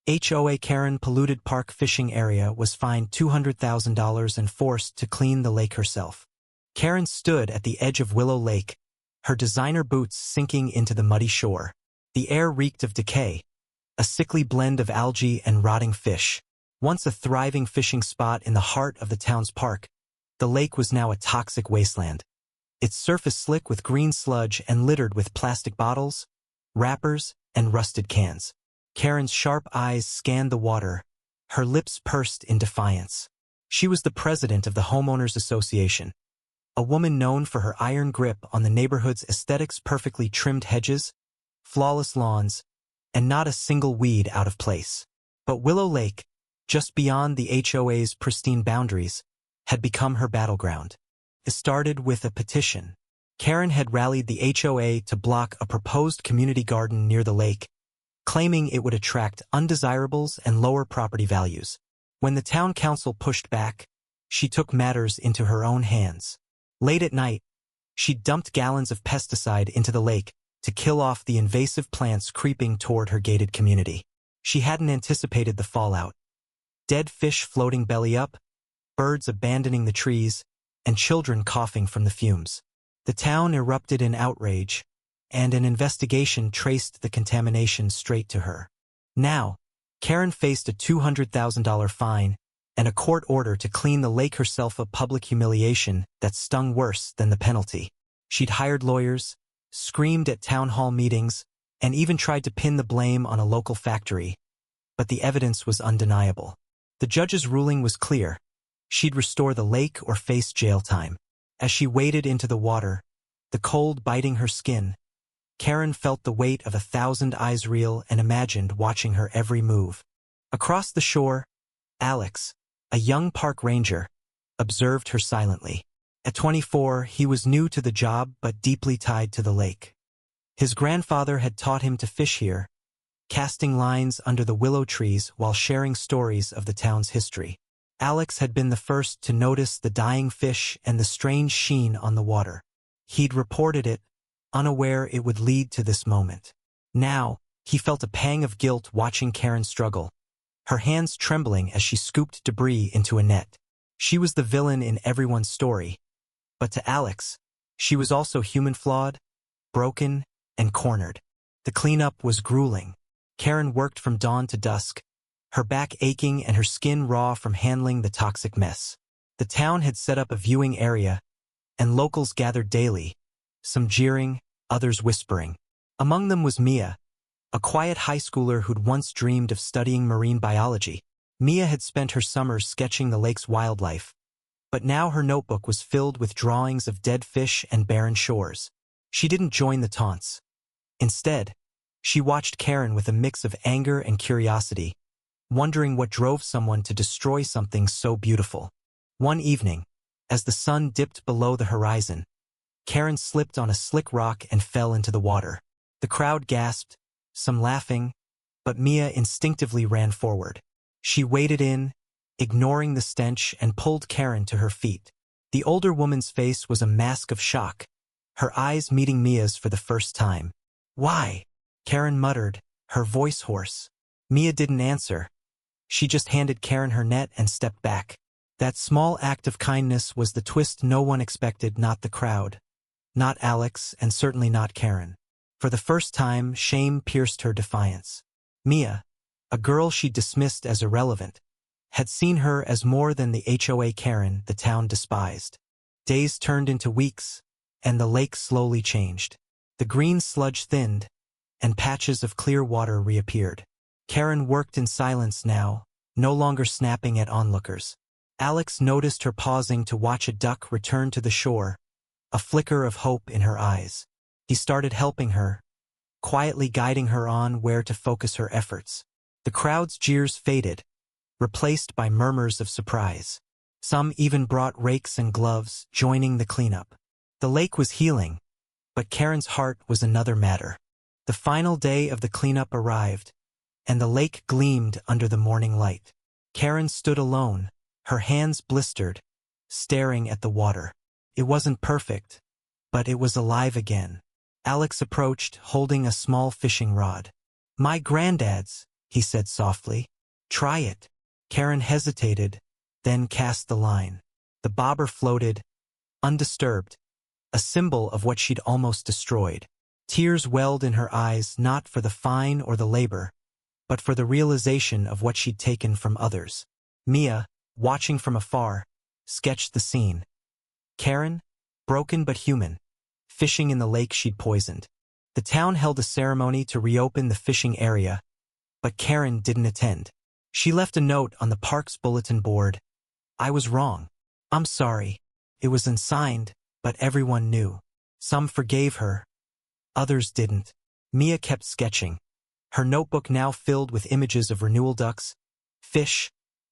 HOA Karen Polluted Park Fishing Area was fined $200,000 and forced to clean the lake herself. Karen stood at the edge of Willow Lake, her designer boots sinking into the muddy shore. The air reeked of decay, a sickly blend of algae and rotting fish. Once a thriving fishing spot in the heart of the town's park, the lake was now a toxic wasteland. Its surface slick with green sludge and littered with plastic bottles, wrappers, and rusted cans. Karen's sharp eyes scanned the water, her lips pursed in defiance. She was the president of the Homeowners Association, a woman known for her iron grip on the neighborhood's aesthetics: perfectly trimmed hedges, flawless lawns, and not a single weed out of place. But Willow Lake, just beyond the HOA's pristine boundaries, had become her battleground. It started with a petition. Karen had rallied the HOA to block a proposed community garden near the lake, claiming it would attract undesirables and lower property values. When the town council pushed back, she took matters into her own hands. Late at night, she dumped gallons of pesticide into the lake to kill off the invasive plants creeping toward her gated community. She hadn't anticipated the fallout. Dead fish floating belly up, birds abandoning the trees, and children coughing from the fumes. The town erupted in outrage, and an investigation traced the contamination straight to her. Now, Karen faced a $200,000 fine and a court order to clean the lake herself, a public humiliation that stung worse than the penalty. She'd hired lawyers, screamed at town hall meetings, and even tried to pin the blame on a local factory. But the evidence was undeniable. The judge's ruling was clear. She'd restore the lake or face jail time. As she waded into the water, the cold biting her skin, Karen felt the weight of 1,000 eyes reel and imagined watching her every move. Across the shore, Alex, a young park ranger, observed her silently. At 24, he was new to the job but deeply tied to the lake. His grandfather had taught him to fish here, casting lines under the willow trees while sharing stories of the town's history. Alex had been the first to notice the dying fish and the strange sheen on the water. He'd reported it, unaware it would lead to this moment. Now, he felt a pang of guilt watching Karen struggle, her hands trembling as she scooped debris into a net. She was the villain in everyone's story, but to Alex, she was also human, flawed, broken, and cornered. The cleanup was grueling. Karen worked from dawn to dusk, her back aching and her skin raw from handling the toxic mess. The town had set up a viewing area, and locals gathered daily, some jeering, others whispering. Among them was Mia, a quiet high schooler who'd once dreamed of studying marine biology. Mia had spent her summers sketching the lake's wildlife, but now her notebook was filled with drawings of dead fish and barren shores. She didn't join the taunts. Instead, she watched Karen with a mix of anger and curiosity, wondering what drove someone to destroy something so beautiful. One evening, as the sun dipped below the horizon, Karen slipped on a slick rock and fell into the water. The crowd gasped, some laughing, but Mia instinctively ran forward. She waded in, ignoring the stench, and pulled Karen to her feet. The older woman's face was a mask of shock, her eyes meeting Mia's for the first time. "Why?" Karen muttered, her voice hoarse. Mia didn't answer. She just handed Karen her net and stepped back. That small act of kindness was the twist no one expected, not the crowd, not Alex, and certainly not Karen. For the first time, shame pierced her defiance. Mia, a girl she dismissed as irrelevant, had seen her as more than the HOA Karen the town despised. Days turned into weeks, and the lake slowly changed. The green sludge thinned, and patches of clear water reappeared. Karen worked in silence now, no longer snapping at onlookers. Alex noticed her pausing to watch a duck return to the shore, a flicker of hope in her eyes. He started helping her, quietly guiding her on where to focus her efforts. The crowd's jeers faded, replaced by murmurs of surprise. Some even brought rakes and gloves, joining the cleanup. The lake was healing, but Karen's heart was another matter. The final day of the cleanup arrived, and the lake gleamed under the morning light. Karen stood alone, her hands blistered, staring at the water. It wasn't perfect, but it was alive again. Alex approached, holding a small fishing rod. "My granddad's," he said softly. Try it. Karen hesitated, then cast the line. The bobber floated, undisturbed, a symbol of what she'd almost destroyed. Tears welled in her eyes not for the fine or the labor, but for the realization of what she'd taken from others. Mia, watching from afar, sketched the scene. Karen, broken but human, fishing in the lake she'd poisoned. The town held a ceremony to reopen the fishing area, but Karen didn't attend. She left a note on the park's bulletin board. I was wrong. I'm sorry. It was unsigned, but everyone knew. Some forgave her. Others didn't. Mia kept sketching, her notebook now filled with images of renewal ducks, fish,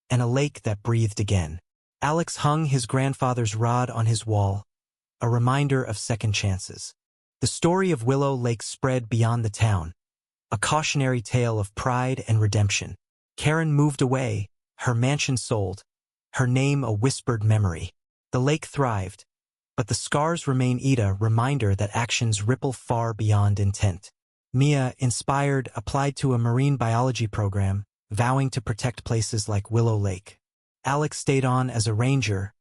and a lake that breathed again. Alex hung his grandfather's rod on his wall, a reminder of second chances. The story of Willow Lake spread beyond the town, a cautionary tale of pride and redemption. Karen moved away, her mansion sold, her name a whispered memory. The lake thrived, but the scars remain a reminder that actions ripple far beyond intent. Mia, inspired, applied to a marine biology program, vowing to protect places like Willow Lake. Alex stayed on as a ranger,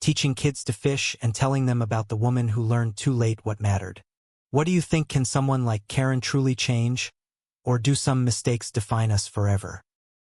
teaching kids to fish and telling them about the woman who learned too late what mattered. What do you think? Can someone like Karen truly change? Or do some mistakes define us forever?